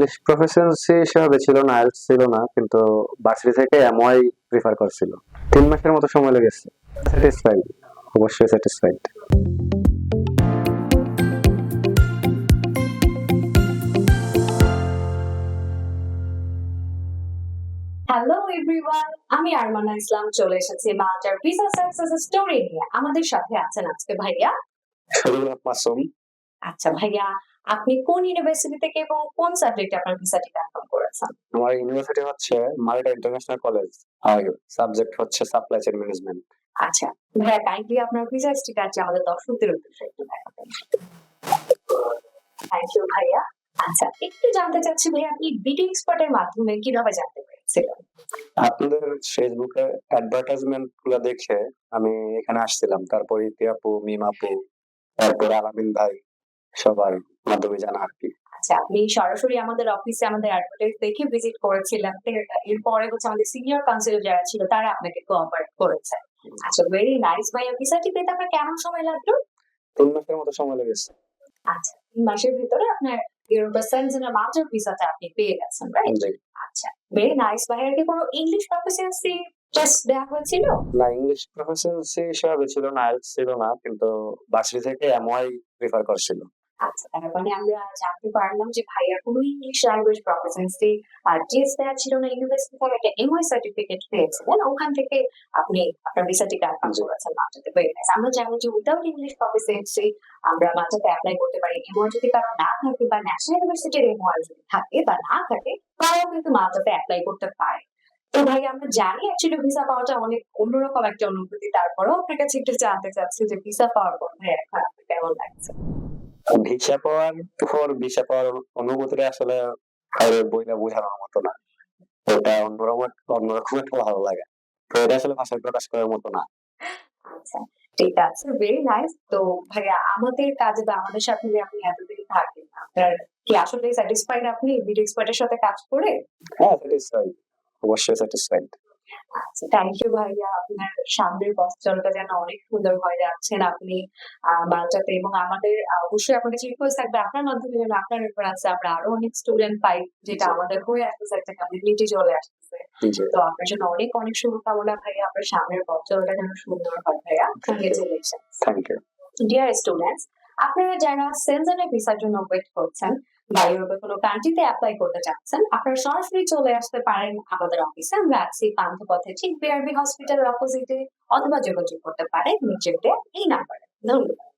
English proficiency হিসাবে ছিল না, আইএলটিএস ছিল না, কিন্তু ভার্সিটি থেকে এমওয়াই প্রিফার করছিল। 3 মাসের মতো সময় লেগেছে। স্যাটিসফাইড, অবশ্যই স্যাটিসফাইড। হ্যালো এভরিওয়ান, আমি আরমানা ইসলাম চলে এসেছি মাল্টার ভিসা সাকসেস স্টোরি নিয়ে। আমাদের সাথে আছেন আজকে ভাইয়া। শরীফুল মাসুম। আচ্ছা ভাইয়া, আপনি কোন ইউনিভার্সিটি থেকে এবং কোন সাবজেক্টে আপনার ভিসাটি কনফার্ম করেছেন? আমার ইউনিভার্সিটি হচ্ছে মাল্টা ইন্টারন্যাশনাল কলেজ, আর সাবজেক্ট হচ্ছে সাপ্লাই চেইন ম্যানেজমেন্ট। আচ্ছা ভাইয়া, কাইন্ডলি আপনার ভিসা স্ট্যাটাসটি আমাদের দর্শকদের উদ্দেশ্যে একটু দেখাবেন। থ্যাংক ইউ ভাইয়া। আচ্ছা, একটু জানতে চাচ্ছি ভাইয়া, আপনি বিডি এক্সপার্টের মাধ্যমে কিভাবে জানতে পেরেছিলেন? আপনাদের ফেসবুকে অ্যাডভার্টাইজমেন্ট গুলো দেখে আমি এখানে আসছিলাম। তারপর ইতি আপু, মিম আপু, তারপর আলামিন ভাই, সবার মাধ্যমে জানা আর কি। আচ্ছা, আপনি সরাসরি আমাদের অফিসে আমাদের অ্যাডভার্টাইজ দেখে ভিজিট করেছিলেন। এরপরে হচ্ছে আমাদের সিনিয়র কাউন্সিলর যারা ছিল তারা আপনাকে কোঅপারেট করেছে। আচ্ছা, ভেরি নাইস ভাইয়া। ভিসাটি পেতে আপনার কেমন সময় লাগলো? 3 মাসের মতো সময় লেগেছে। আচ্ছা, 3 মাসের ভিতরে আপনার ইউরোপের সেনজেনের মাল্টার ভিসাটা আপনি পেয়ে গেছেন, রাইট? জি। আচ্ছা, ভেরি নাইস ভাইয়া। কি কোনো ইংলিশ প্রফিসিয়েন্সি টেস্ট দেওয়া হয়েছিল? না, ইংলিশ প্রফিসিয়েন্সি হিসাবে ছিল না, আইএলটিএস ছিল না, কিন্তু ভার্সিটি থেকে এমওয়াই প্রিফার করছিল। আচ্ছা, তার মানে আমরা জানতে পারলাম যে ভাইয়ার কোনো ইংলিশ ল্যাঙ্গুয়েজ প্রফিসিয়েন্সি আর টেস্ট দেওয়া ছিল না। ইউনিভার্সিটি থেকে একটা এমওয়াই সার্টিফিকেট পেয়েছিলেন, ওখান থেকে আপনি আপনার ভিসাটি কনফার্ম জি। করেছেন মাল্টাতে। Very nice. আমরা জানি যে উইদাউট ইংলিশ প্রফিসিয়েন্সি আমরা মাল্টাতে অ্যাপ্লাই করতে পারি। এমওয়াই যদি কারো না থাকে বা ন্যাশনাল ইউনিভার্সিটির এমওয়াই যদি থাকে বা না থাকে, তারাও কিন্তু মাল্টাতে অ্যাপ্লাই করতে পারে। তো ভাই, আমরা জানি অ্যাকচুয়ালি ভিসা পাওয়াটা অনেক অন্যরকম একটা অনুভূতি। তারপরেও আপনার কাছে একটু জানতে চাচ্ছি যে ভিসা পাওয়ার পর ভাই এখন আপনার কেমন লাগছে? ভিসা পাওয়ার অনুভূতিটা আসলে বইটা বোঝানোর মতো না। ওটা অন্যরকম একটা ভালো লাগে। তো এটা আসলে ভাষায় প্রকাশ করার মতো না। আচ্ছা, ঠিক আছে। Very nice. তো ভাইয়া, আমাদের কাজে বা আমাদের সাথে যে আপনি এতদিন থাকেন, আপনার কি আসলে স্যাটিসফাইড আপনি বিডি এক্সপার্টের সাথে কাজ করে? হ্যাঁ, স্যাটিসফাইড, অবশ্যই স্যাটিসফাইড। আচ্ছা, থ্যাংক ইউ ভাইয়া। আপনার সামনের পথ চলাটা যেন অনেক সুন্দর হয়ে যাচ্ছেন আপনি মাল্টাতে। এবং আমাদের অবশ্যই আপনার কাছে রিকোয়েস্ট থাকবে আপনার মাধ্যমে যেন আপনার রেফারেন্সে আমরা আরো অনেক স্টুডেন্ট পাই, যেটা আমাদের হয়ে আসতেছে, একটা কমিউনিটি চলে আসতেছে। জি। তো আপনার জন্য অনেক অনেক শুভকামনা ভাইয়া। আপনার সামনের পথ চলাটা যেন সুন্দর হয় ভাইয়া। Congratulation. Thank you. Dear students, আপনারা যারা সেনজেনের ভিসার জন্য ওয়েট করছেন বা ইউরোপে কোনো কান্ট্রিতে অ্যাপ্লাই করতে চাচ্ছেন, আপনারা সরাসরি চলে আসতে পারেন আমাদের অফিসে। আমরা আছি পান্থপথে, ঠিক বিআরবি হসপিটালের অপোজিটে, অথবা যোগাযোগ করতে পারেন নিচের দেয়া এই নাম্বারে। ধন্যবাদ।